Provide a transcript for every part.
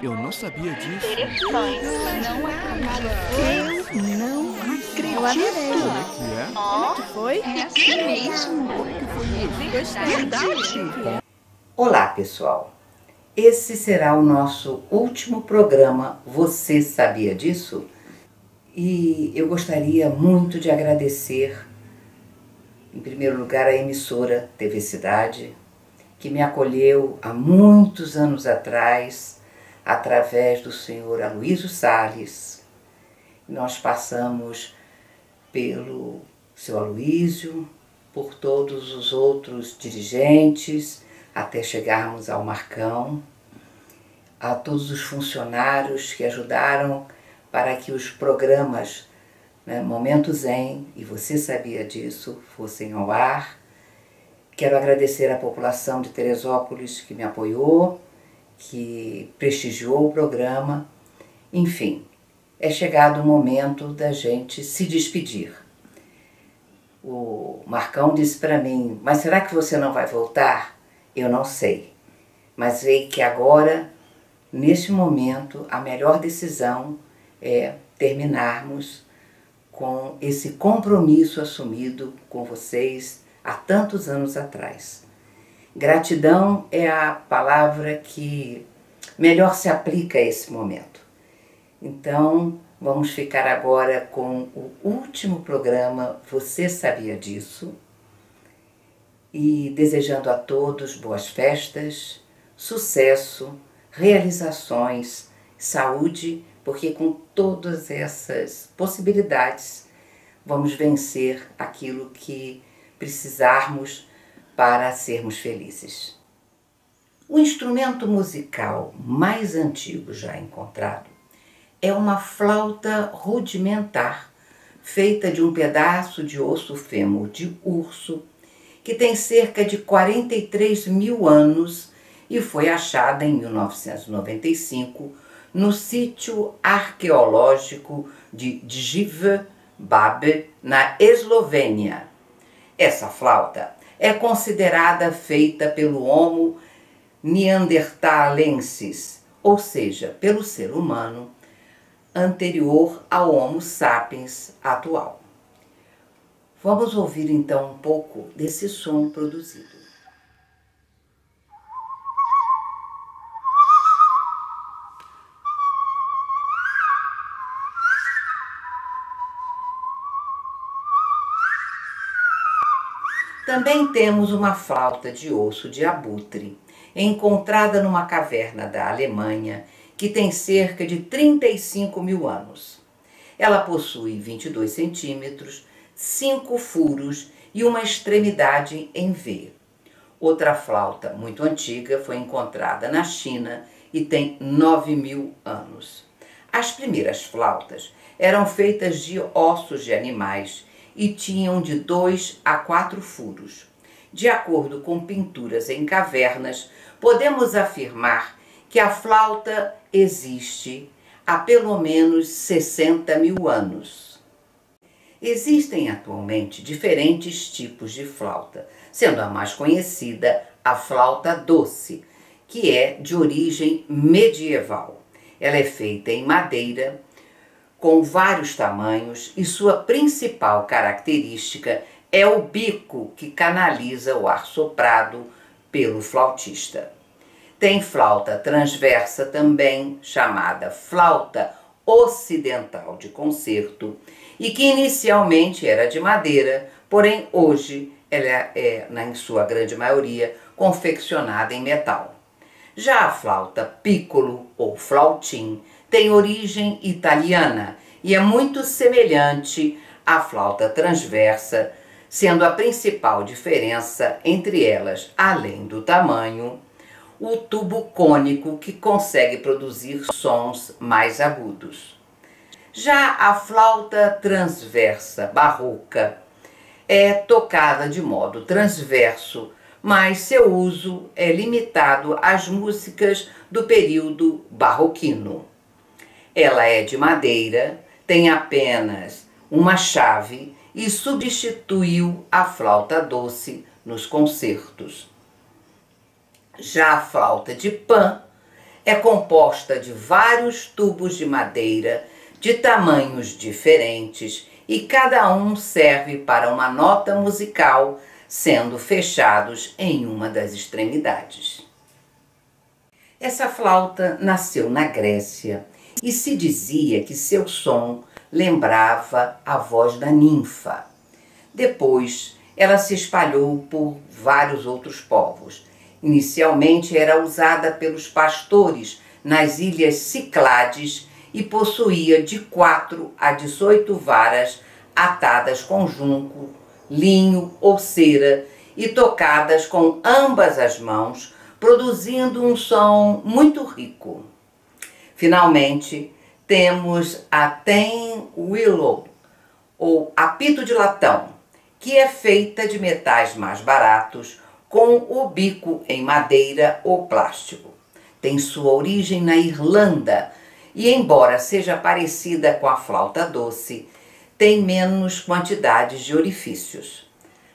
Eu não sabia disso. Interessante. Não acredito. Eu não Eu adorei. acredito. Como é que é? Ó, Que foi? É assim mesmo. Gostei. Olá, pessoal! Esse será o nosso último programa Você Sabia Disso? E eu gostaria muito de agradecer, em primeiro lugar, a emissora TV Cidade, que me acolheu há muitos anos atrás, através do senhor Aloysio Salles. Nós passamos pelo seu Aloysio, por todos os outros dirigentes, até chegarmos ao Marcão, a todos os funcionários que ajudaram para que os programas, Momento Zen e Você Sabia Disso, fossem ao ar. Quero agradecer à população de Teresópolis que me apoiou, que prestigiou o programa. Enfim, é chegado o momento da gente se despedir. O Marcão disse para mim, mas será que você não vai voltar? Eu não sei, mas sei que agora, neste momento, a melhor decisão é terminarmos com esse compromisso assumido com vocês há tantos anos atrás. Gratidão é a palavra que melhor se aplica a esse momento. Então, vamos ficar agora com o último programa Você Sabia Disso? E desejando a todos boas festas, sucesso, realizações, saúde, porque com todas essas possibilidades vamos vencer aquilo que precisarmos para sermos felizes. O instrumento musical mais antigo já encontrado é uma flauta rudimentar, feita de um pedaço de osso fêmur de urso, que tem cerca de 43 mil anos e foi achada em 1995 no sítio arqueológico de Djiv Babe, na Eslovênia. Essa flauta é considerada feita pelo Homo neanderthalensis, ou seja, pelo ser humano anterior ao Homo sapiens atual. Vamos ouvir então um pouco desse som produzido. Também temos uma flauta de osso de abutre, encontrada numa caverna da Alemanha, que tem cerca de 35 mil anos. Ela possui 22 centímetros, 5 furos e uma extremidade em V. Outra flauta muito antiga foi encontrada na China e tem 9 mil anos. As primeiras flautas eram feitas de ossos de animais e tinham de 2 a 4 furos. De acordo com pinturas em cavernas, podemos afirmar que a flauta existe há pelo menos 60 mil anos. Existem atualmente diferentes tipos de flauta, sendo a mais conhecida a flauta doce, que é de origem medieval. Ela é feita em madeira, com vários tamanhos, e sua principal característica é o bico que canaliza o ar soprado pelo flautista. Tem flauta transversa também, chamada flauta ocidental de concerto, e que inicialmente era de madeira, porém hoje ela é, em sua grande maioria, confeccionada em metal. Já a flauta piccolo ou flautim tem origem italiana e é muito semelhante à flauta transversa, sendo a principal diferença entre elas, além do tamanho, o tubo cônico que consegue produzir sons mais agudos. Já a flauta transversa barroca é tocada de modo transverso, mas seu uso é limitado às músicas do período barroquino. Ela é de madeira, tem apenas uma chave e substituiu a flauta doce nos concertos. Já a flauta de Pan É composta de vários tubos de madeira de tamanhos diferentes e cada um serve para uma nota musical, sendo fechados em uma das extremidades. Essa flauta nasceu na Grécia e se dizia que seu som lembrava a voz da ninfa. Depois, ela se espalhou por vários outros povos. Inicialmente era usada pelos pastores nas ilhas Cíclades e possuía de 4 a 18 varas atadas com junco, linho ou cera e tocadas com ambas as mãos, produzindo um som muito rico. Finalmente, temos a Tin Willow, ou apito de latão, que é feita de metais mais baratos, com o bico em madeira ou plástico. Tem sua origem na Irlanda e, embora seja parecida com a flauta doce, tem menos quantidades de orifícios.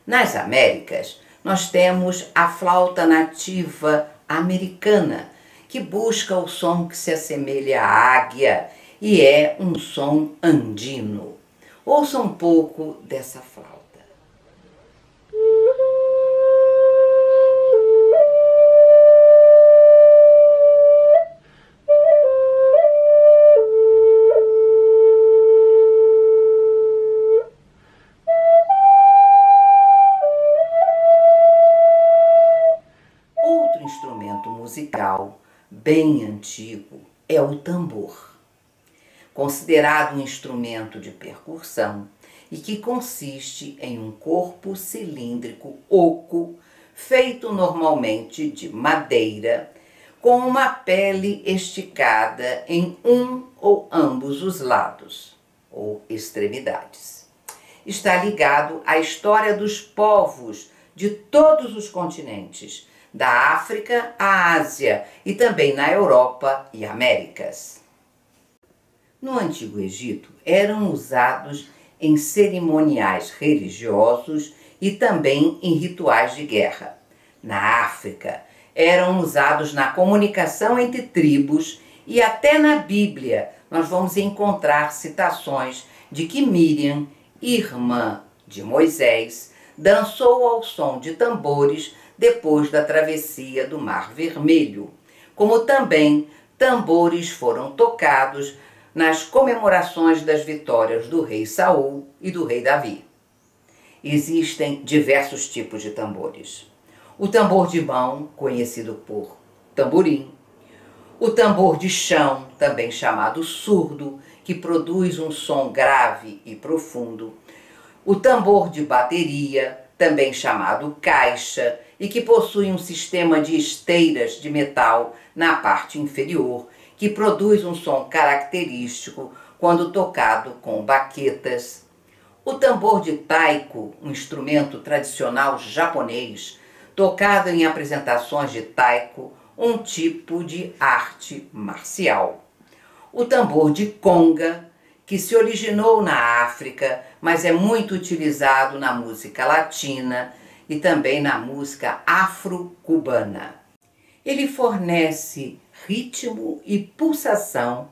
Nas Américas, nós temos a flauta nativa americana, que busca o som que se assemelha à águia e é um som andino. Ouça um pouco dessa flauta. Outro instrumento musical bem antigo é o tambor, considerado um instrumento de percussão e que consiste em um corpo cilíndrico oco, feito normalmente de madeira, com uma pele esticada em um ou ambos os lados, ou extremidades. Está ligado à história dos povos de todos os continentes, da África à Ásia e também na Europa e Américas. No Antigo Egito, eram usados em cerimoniais religiosos e também em rituais de guerra. Na África, eram usados na comunicação entre tribos e até na Bíblia nós vamos encontrar citações de que Miriam, irmã de Moisés, dançou ao som de tambores depois da travessia do Mar Vermelho, como também tambores foram tocados nas comemorações das vitórias do rei Saul e do rei Davi. Existem diversos tipos de tambores. O tambor de mão, conhecido por tamborim, o tambor de chão, também chamado surdo, que produz um som grave e profundo, o tambor de bateria, também chamado caixa, e que possui um sistema de esteiras de metal na parte inferior, que produz um som característico quando tocado com baquetas. O tambor de taiko, um instrumento tradicional japonês, tocado em apresentações de taiko, um tipo de arte marcial. O tambor de conga, que se originou na África, mas é muito utilizado na música latina e também na música afro-cubana. Ele fornece ritmo e pulsação,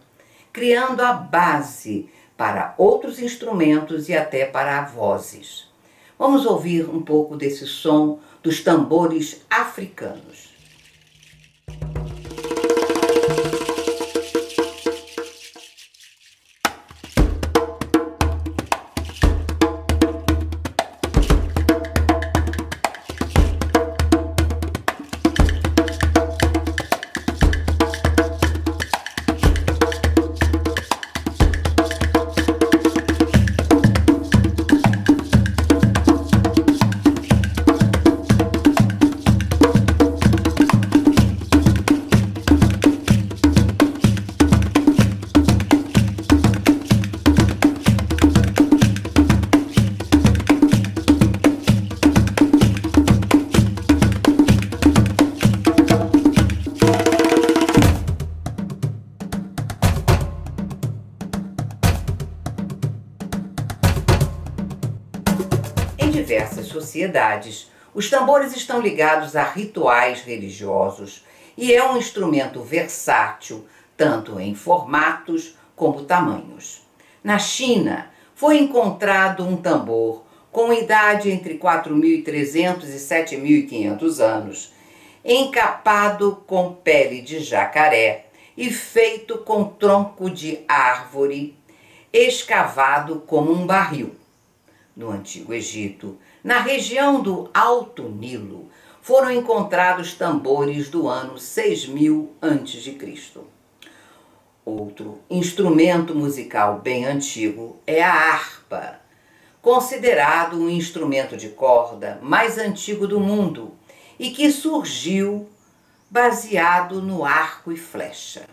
criando a base para outros instrumentos e até para vozes. Vamos ouvir um pouco desse som dos tambores africanos. Em diversas sociedades, os tambores estão ligados a rituais religiosos e é um instrumento versátil, tanto em formatos como tamanhos. Na China, foi encontrado um tambor com idade entre 4.300 e 7.500 anos, encapado com pele de jacaré e feito com tronco de árvore, escavado como um barril. No Antigo Egito, na região do Alto Nilo, foram encontrados tambores do ano 6000 a.C. Outro instrumento musical bem antigo é a harpa, considerado o instrumento de corda mais antigo do mundo e que surgiu baseado no arco e flecha.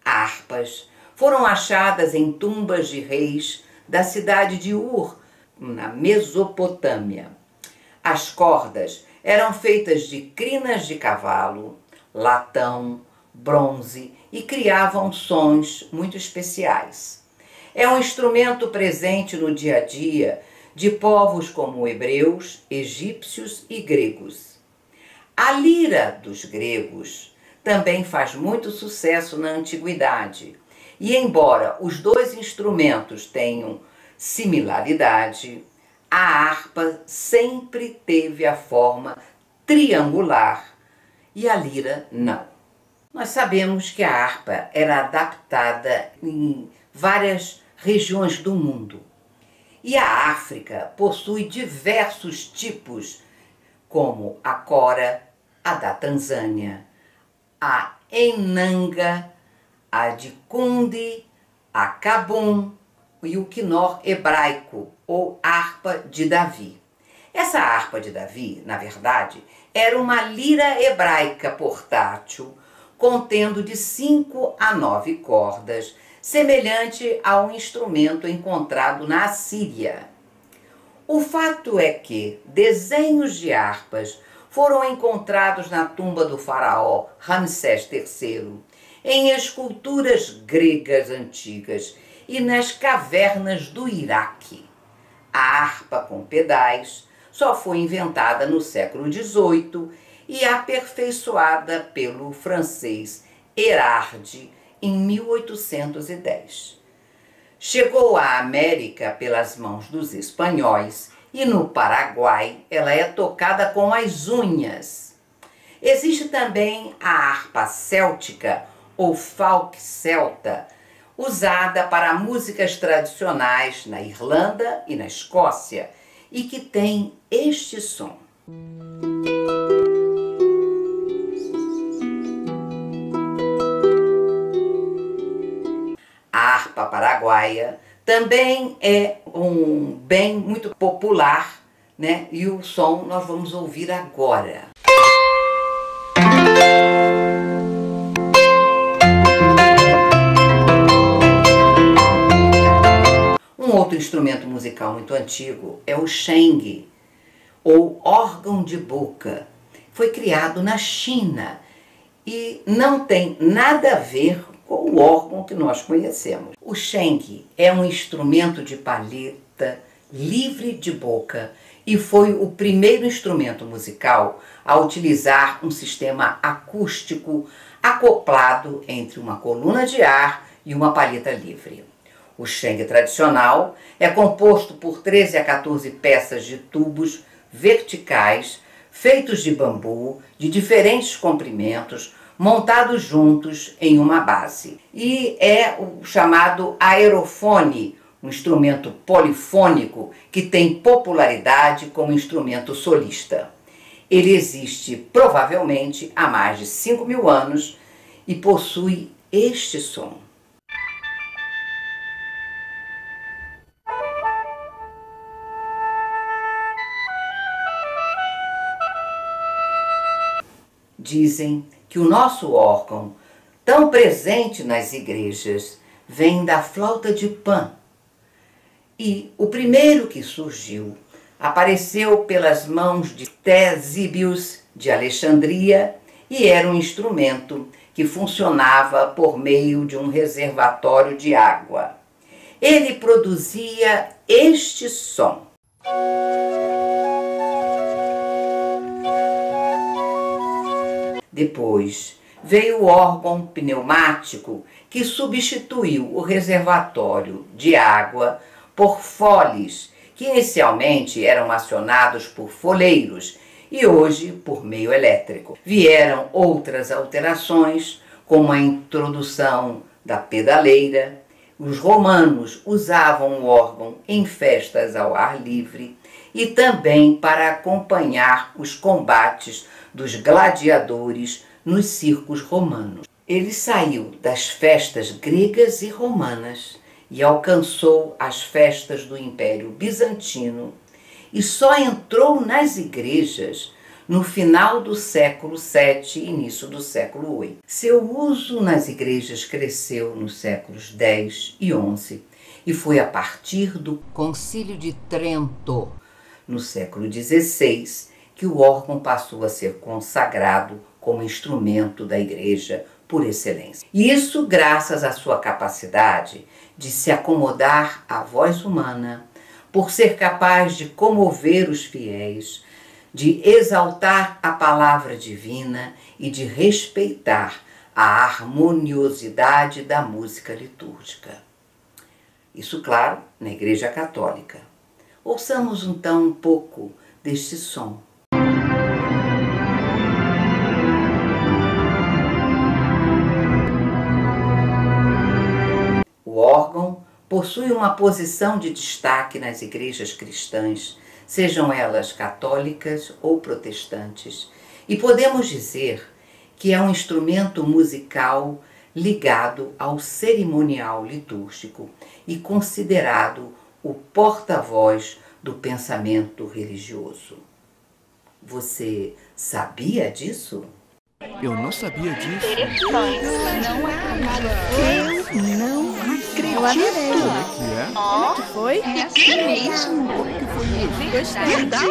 Harpas foram achadas em tumbas de reis da cidade de Ur, na Mesopotâmia. As cordas eram feitas de crinas de cavalo, latão, bronze e criavam sons muito especiais. É um instrumento presente no dia a dia de povos como hebreus, egípcios e gregos. A lira dos gregos também faz muito sucesso na antiguidade, e embora os dois instrumentos tenham similaridade, a harpa sempre teve a forma triangular e a lira não. Nós sabemos que a harpa era adaptada em várias regiões do mundo. E a África possui diversos tipos, como a cora, a da Tanzânia, a enanga, a de kundi, a kabum e o quinor hebraico, ou harpa de Davi. Essa harpa de Davi, na verdade, era uma lira hebraica portátil, contendo de 5 a 9 cordas, semelhante ao instrumento encontrado na Assíria. O fato é que desenhos de harpas foram encontrados na tumba do faraó Ramsés III, em esculturas gregas antigas e nas cavernas do Iraque. A harpa com pedais só foi inventada no século XVIII e aperfeiçoada pelo francês Erard em 1810. Chegou à América pelas mãos dos espanhóis e no Paraguai ela é tocada com as unhas. Existe também a harpa céltica ou folk celta, usada para músicas tradicionais na Irlanda e na Escócia e que tem este som. A harpa paraguaia também é um bem muito popular, né? E o som nós vamos ouvir agora. Um outro instrumento musical muito antigo é o sheng, ou órgão de boca. Foi criado na China e não tem nada a ver com o órgão que nós conhecemos. O sheng é um instrumento de palheta livre de boca e foi o primeiro instrumento musical a utilizar um sistema acústico acoplado entre uma coluna de ar e uma palheta livre. O sheng tradicional é composto por 13 a 14 peças de tubos verticais feitos de bambu de diferentes comprimentos, montados juntos em uma base. E é o chamado aerofone, um instrumento polifônico que tem popularidade como instrumento solista. Ele existe provavelmente há mais de 5.000 anos e possui este som. Dizem que o nosso órgão, tão presente nas igrejas, vem da flauta de Pan. E o primeiro que surgiu apareceu pelas mãos de Ctesíbios de Alexandria e era um instrumento que funcionava por meio de um reservatório de água. Ele produzia este som. Depois veio o órgão pneumático, que substituiu o reservatório de água por foles, que inicialmente eram acionados por foleiros e hoje por meio elétrico. Vieram outras alterações, como a introdução da pedaleira. Os romanos usavam o órgão em festas ao ar livre e também para acompanhar os combates dos gladiadores nos circos romanos. Ele saiu das festas gregas e romanas e alcançou as festas do Império Bizantino e só entrou nas igrejas no final do século VII e início do século VIII. Seu uso nas igrejas cresceu nos séculos X e XI e foi a partir do Concílio de Trento, no século XVI, que o órgão passou a ser consagrado como instrumento da igreja por excelência. E isso graças à sua capacidade de se acomodar à voz humana, por ser capaz de comover os fiéis, de exaltar a palavra divina e de respeitar a harmoniosidade da música litúrgica. Isso, claro, na Igreja Católica. Ouçamos então um pouco deste som. O órgão possui uma posição de destaque nas igrejas cristãs, sejam elas católicas ou protestantes, e podemos dizer que é um instrumento musical ligado ao cerimonial litúrgico e considerado o porta-voz do pensamento religioso. Você sabia disso? Eu não sabia disso. Não acredito. Eu não acredito. Eu adorei. Como é que é? Como é que foi? É assim mesmo. Como é que foi isso? Verdade.